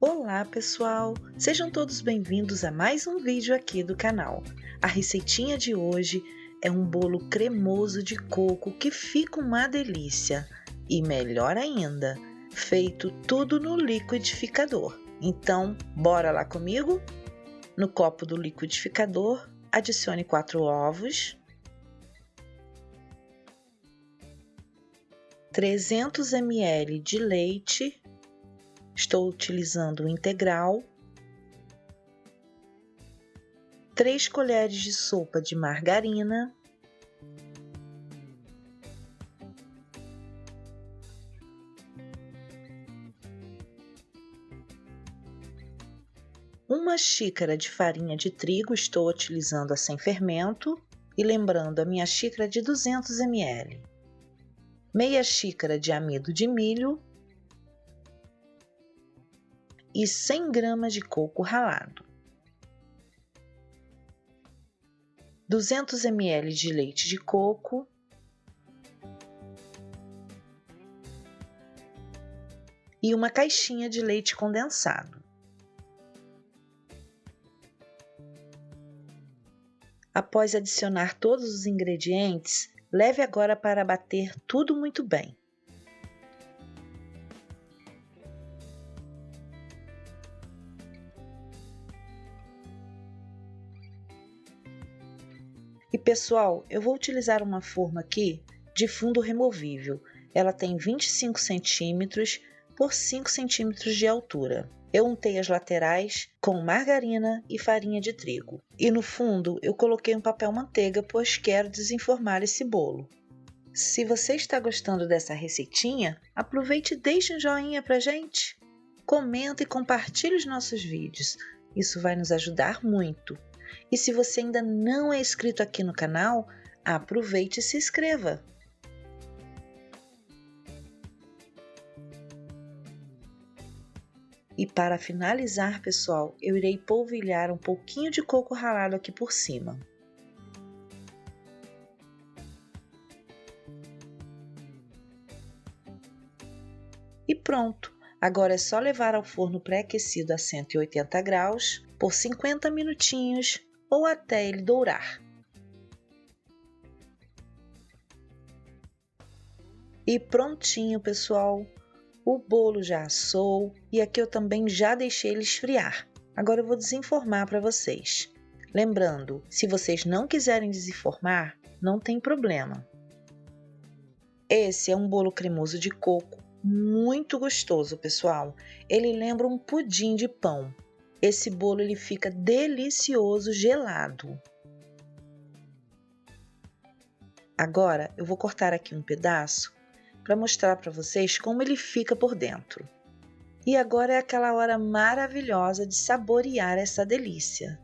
Olá pessoal, sejam todos bem-vindos a mais um vídeo aqui do canal. A receitinha de hoje é um bolo cremoso de coco que fica uma delícia e melhor ainda, feito tudo no liquidificador. Então, bora lá comigo? No copo do liquidificador, adicione 4 ovos, 300 ml de leite. Estou utilizando o integral, 3 colheres de sopa de margarina, uma xícara de farinha de trigo, estou utilizando a sem fermento, e lembrando a minha xícara de 200 ml, meia xícara de amido de milho, e 100 gramas de coco ralado, 200 ml de leite de coco, e uma caixinha de leite condensado. Após adicionar todos os ingredientes, leve agora para bater tudo muito bem. E pessoal, eu vou utilizar uma forma aqui de fundo removível. Ela tem 25 centímetros por 5 centímetros de altura. Eu untei as laterais com margarina e farinha de trigo. E no fundo eu coloquei um papel manteiga, pois quero desenformar esse bolo. Se você está gostando dessa receitinha, aproveite e deixe um joinha pra gente. Comenta e compartilhe os nossos vídeos. Isso vai nos ajudar muito. E se você ainda não é inscrito aqui no canal, aproveite e se inscreva. E para finalizar, pessoal, eu irei polvilhar um pouquinho de coco ralado aqui por cima. E pronto! Agora é só levar ao forno pré-aquecido a 180 graus por 50 minutinhos ou até ele dourar. E prontinho, pessoal! O bolo já assou e aqui eu também já deixei ele esfriar. Agora eu vou desenformar para vocês. Lembrando, se vocês não quiserem desenformar, não tem problema. Esse é um bolo cremoso de coco, muito gostoso, pessoal. Ele lembra um pudim de pão. Esse bolo ele fica delicioso gelado. Agora eu vou cortar aqui um pedaço para mostrar para vocês como ele fica por dentro. E agora é aquela hora maravilhosa de saborear essa delícia.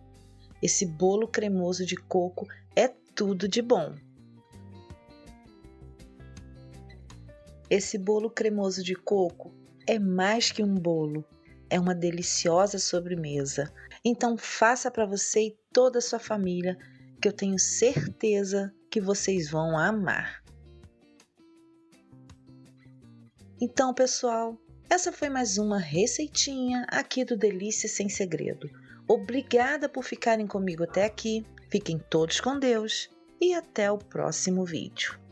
Esse bolo cremoso de coco é tudo de bom. Esse bolo cremoso de coco é mais que um bolo, é uma deliciosa sobremesa. Então faça para você e toda a sua família, que eu tenho certeza que vocês vão amar. Então, pessoal, essa foi mais uma receitinha aqui do Delícia Sem Segredo. Obrigada por ficarem comigo até aqui. Fiquem todos com Deus e até o próximo vídeo.